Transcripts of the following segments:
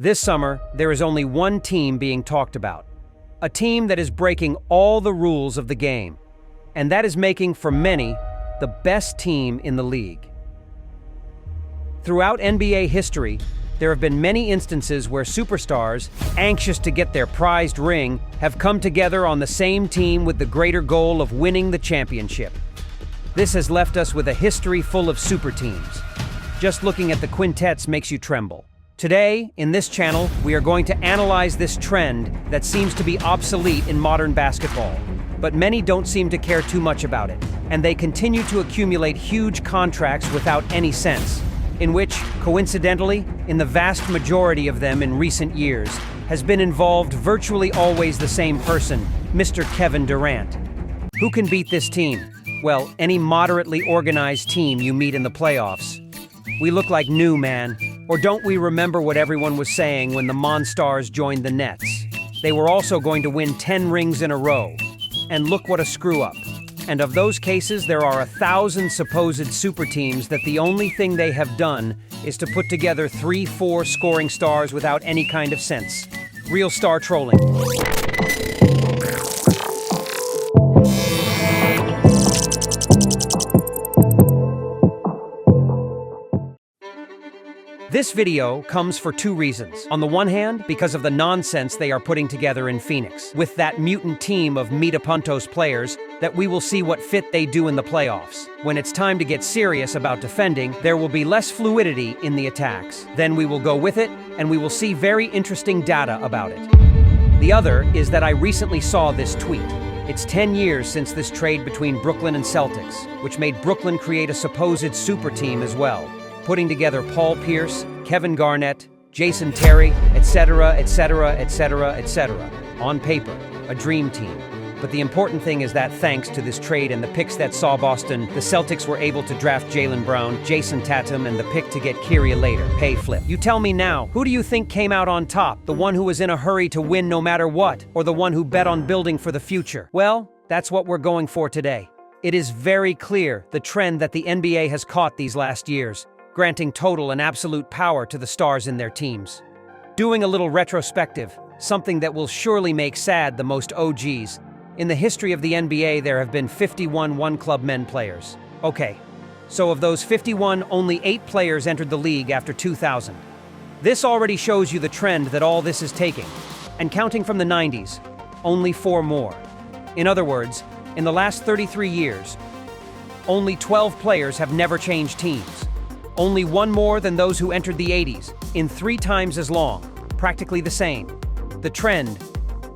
This summer, there is only one team being talked about. A team that is breaking all the rules of the game. And that is making, for many, the best team in the league. Throughout NBA history, there have been many instances where superstars, anxious to get their prized ring, have come together on the same team with the greater goal of winning the championship. This has left us with a history full of super teams. Just looking at the quintets makes you tremble. Today, in this channel, we are going to analyze this trend that seems to be obsolete in modern basketball. But many don't seem to care too much about it, and they continue to accumulate huge contracts without any sense, in which, coincidentally, in the vast majority of them in recent years, has been involved virtually always the same person, Mr. Kevin Durant. Who can beat this team? Well, any moderately organized team you meet in the playoffs. We look like new, man. Or don't we remember what everyone was saying when the Monstars joined the Nets? They were also going to win 10 rings in a row. And look what a screw-up. And of those cases, there are 1,000 supposed super teams that the only thing they have done is to put together 3-4 scoring stars without any kind of sense. Real star trolling. This video comes for two reasons. On the one hand, because of the nonsense they are putting together in Phoenix, with that mutant team of Metapuntos players that we will see what fit they do in the playoffs. When it's time to get serious about defending, there will be less fluidity in the attacks. Then we will go with it, and we will see very interesting data about it. The other is that I recently saw this tweet. It's 10 years since this trade between Brooklyn and Celtics, which made Brooklyn create a supposed super team as well, putting together Paul Pierce, Kevin Garnett, Jason Terry, etc., etc., etc., etc. On paper, a dream team. But the important thing is that thanks to this trade and the picks that saw Boston, the Celtics were able to draft Jaylen Brown, Jason Tatum, and the pick to get Kyrie later. Pay flip. You tell me now, who do you think came out on top? The one who was in a hurry to win no matter what, or the one who bet on building for the future? Well, that's what we're going for today. It is very clear the trend that the NBA has caught these last years, granting total and absolute power to the stars in their teams. Doing a little retrospective, something that will surely make sad the most OGs. In the history of the NBA, there have been 51 one-club men players. Okay, so of those 51, only 8 players entered the league after 2000. This already shows you the trend that all this is taking. And counting from the 90s, only 4 more. In other words, in the last 33 years, only 12 players have never changed teams. Only one more than those who entered the 80s, in 3 times as long, practically the same. The trend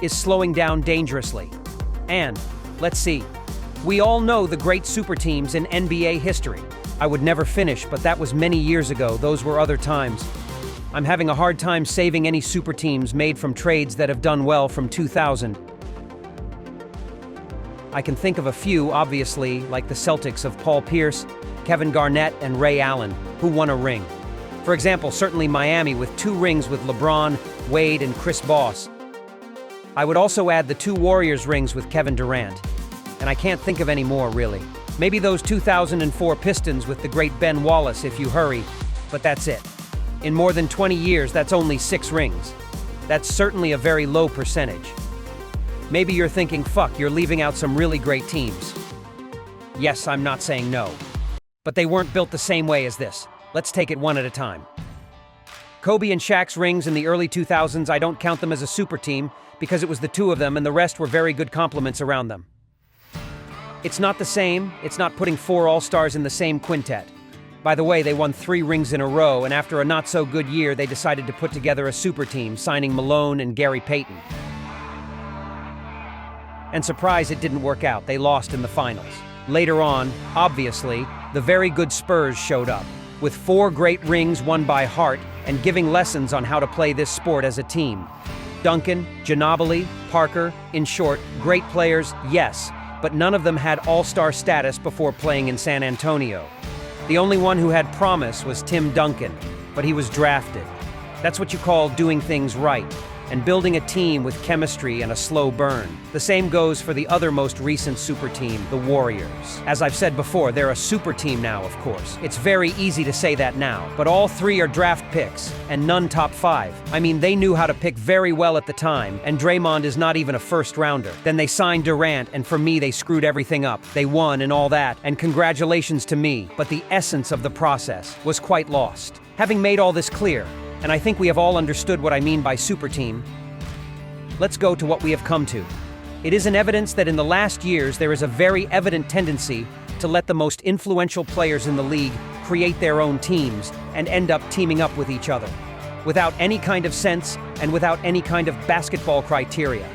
is slowing down dangerously. And, let's see, we all know the great super teams in NBA history. I would never finish, but that was many years ago. Those were other times. I'm having a hard time saving any super teams made from trades that have done well from 2000. I can think of a few, obviously, like the Celtics of Paul Pierce, Kevin Garnett, and Ray Allen, who won a ring. For example, certainly Miami with 2 rings with LeBron, Wade, and Chris Bosh. I would also add the 2 Warriors rings with Kevin Durant. And I can't think of any more, really. Maybe those 2004 Pistons with the great Ben Wallace if you hurry, but that's it. In more than 20 years, that's only 6 rings. That's certainly a very low percentage. Maybe you're thinking, fuck, you're leaving out some really great teams. Yes, I'm not saying no. But they weren't built the same way as this. Let's take it one at a time. Kobe and Shaq's rings in the early 2000s, I don't count them as a super team because it was the 2 of them and the rest were very good complements around them. It's not the same. It's not putting 4 all-stars in the same quintet. By the way, they won 3 rings in a row, and after a not-so-good year, they decided to put together a super team, signing Malone and Gary Payton. And surprise, it didn't work out. They lost in the finals. Later on, obviously, the very good Spurs showed up, with 4 great rings won by heart and giving lessons on how to play this sport as a team. Duncan, Ginobili, Parker, in short, great players, yes, but none of them had all-star status before playing in San Antonio. The only one who had promise was Tim Duncan, but he was drafted. That's what you call doing things right. and building a team with chemistry and a slow burn. The same goes for the other most recent super team, the Warriors. As I've said before, they're a super team now, of course. It's very easy to say that now, but all three are draft picks, and none top 5. I mean, they knew how to pick very well at the time, and Draymond is not even a first rounder. Then they signed Durant, and for me, they screwed everything up. They won and all that, and congratulations to me, but the essence of the process was quite lost. Having made all this clear, and I think we have all understood what I mean by super team, let's go to what we have come to. It is an evidence that in the last years there is a very evident tendency to let the most influential players in the league create their own teams and end up teaming up with each other, without any kind of sense and without any kind of basketball criteria.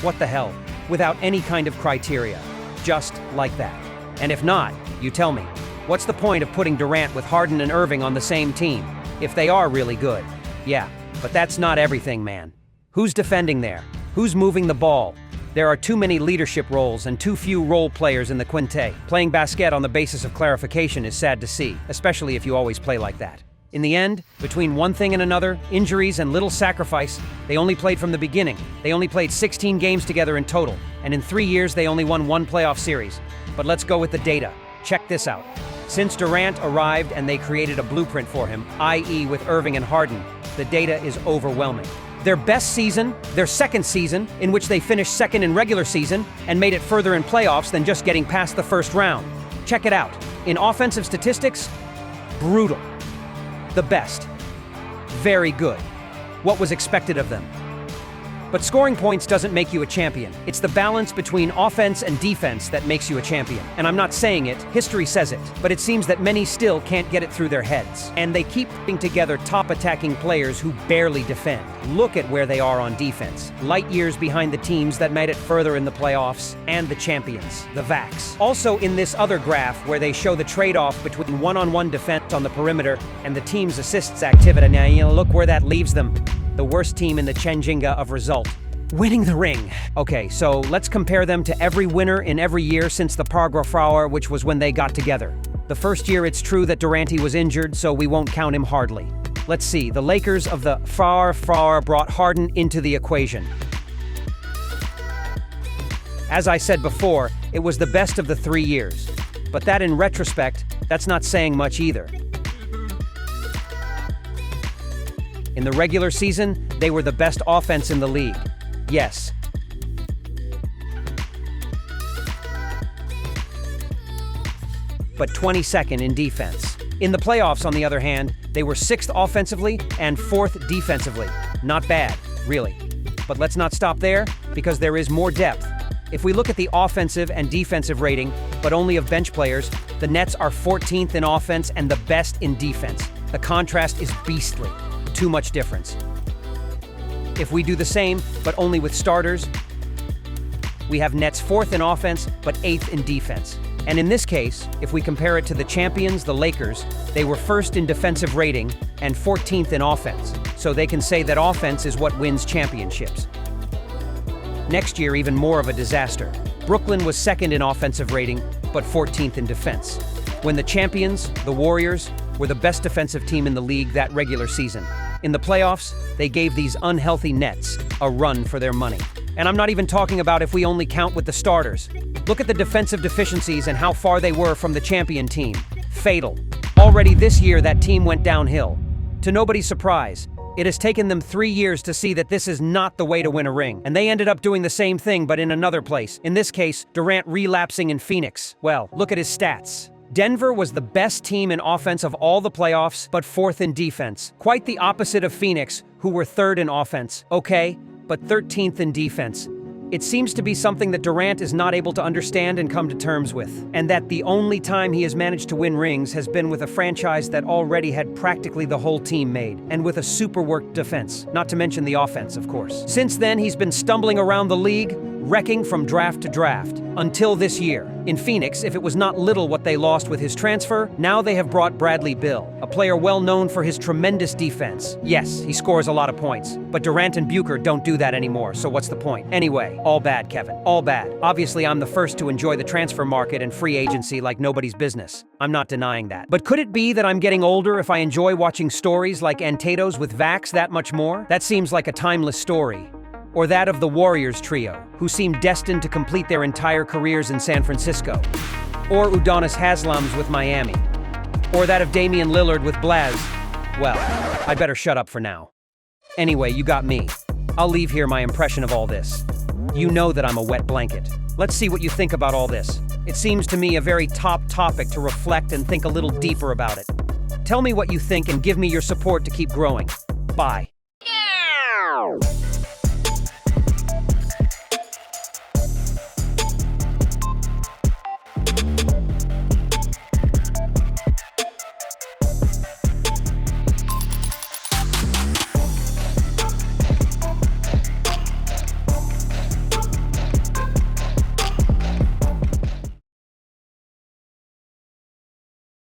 What the hell? Without any kind of criteria. Just like that. And if not, you tell me, what's the point of putting Durant with Harden and Irving on the same team, if they are really good? Yeah, but that's not everything, man. Who's defending there? Who's moving the ball? There are too many leadership roles and too few role players in the quintet. Playing basket on the basis of clarification is sad to see, especially if you always play like that. In the end, between one thing and another, injuries and little sacrifice, they only played from the beginning. They only played 16 games together in total, and in 3 years they only won 1 playoff series. But let's go with the data. Check this out. Since Durant arrived and they created a blueprint for him, i.e. with Irving and Harden, the data is overwhelming. Their best season, their second season, in which they finished second in regular season and made it further in playoffs than just getting past the first round. Check it out. In offensive statistics, brutal. The best. Very good. What was expected of them? But scoring points doesn't make you a champion. It's the balance between offense and defense that makes you a champion. And I'm not saying it, history says it, but it seems that many still can't get it through their heads. And they keep putting together top attacking players who barely defend. Look at where they are on defense. Light years behind the teams that made it further in the playoffs and the champions, the VACs. Also in this other graph where they show the trade-off between one-on-one defense on the perimeter and the team's assists activity. Now, look where that leaves them. The worst team in the Chenjinga of result. Winning the ring. Okay, so let's compare them to every winner in every year since the Prague-Frauer, which was when they got together. The first year it's true that Durant was injured, so we won't count him hardly. Let's see, the Lakers of the Frauer brought Harden into the equation. As I said before, it was the best of the 3 years. But that in retrospect, that's not saying much either. In the regular season, they were the best offense in the league. Yes. But 22nd in defense. In the playoffs, on the other hand, they were 6th offensively and 4th defensively. Not bad, really. But let's not stop there, because there is more depth. If we look at the offensive and defensive rating, but only of bench players, the Nets are 14th in offense and the best in defense. The contrast is beastly. Too much difference. If we do the same, but only with starters, we have Nets 4th in offense, but 8th in defense. And in this case, if we compare it to the champions, the Lakers, they were 1st in defensive rating and 14th in offense. So they can say that offense is what wins championships. Next year, even more of a disaster. Brooklyn was 2nd in offensive rating, but 14th in defense. When the champions, the Warriors, were the best defensive team in the league that regular season. In the playoffs, they gave these unhealthy Nets a run for their money. And I'm not even talking about if we only count with the starters. Look at the defensive deficiencies and how far they were from the champion team. Fatal. Already this year, that team went downhill. To nobody's surprise, it has taken them 3 years to see that this is not the way to win a ring. And they ended up doing the same thing, but in another place. In this case, Durant relapsing in Phoenix. Well, look at his stats. Denver was the best team in offense of all the playoffs, but 4th in defense. Quite the opposite of Phoenix, who were 3rd in offense. Okay, but 13th in defense. It seems to be something that Durant is not able to understand and come to terms with. And that the only time he has managed to win rings has been with a franchise that already had practically the whole team made, and with a super worked defense, not to mention the offense, of course. Since then, he's been stumbling around the league, wrecking from draft to draft, until this year. In Phoenix, if it was not little what they lost with his transfer, now they have brought Bradley Beal, a player well known for his tremendous defense. Yes, he scores a lot of points, but Durant and Bucher don't do that anymore, so what's the point? Anyway, all bad, Kevin. All bad. Obviously, I'm the first to enjoy the transfer market and free agency like nobody's business. I'm not denying that. But could it be that I'm getting older if I enjoy watching stories like Anteto's with Vax that much more? That seems like a timeless story. Or that of the Warriors trio, who seem destined to complete their entire careers in San Francisco. Or Udonis Haslam's with Miami. Or that of Damian Lillard with Blaz. Well, I better shut up for now. Anyway, you got me. I'll leave here my impression of all this. You know that I'm a wet blanket. Let's see what you think about all this. It seems to me a very top topic to reflect and think a little deeper about it. Tell me what you think and give me your support to keep growing. Bye.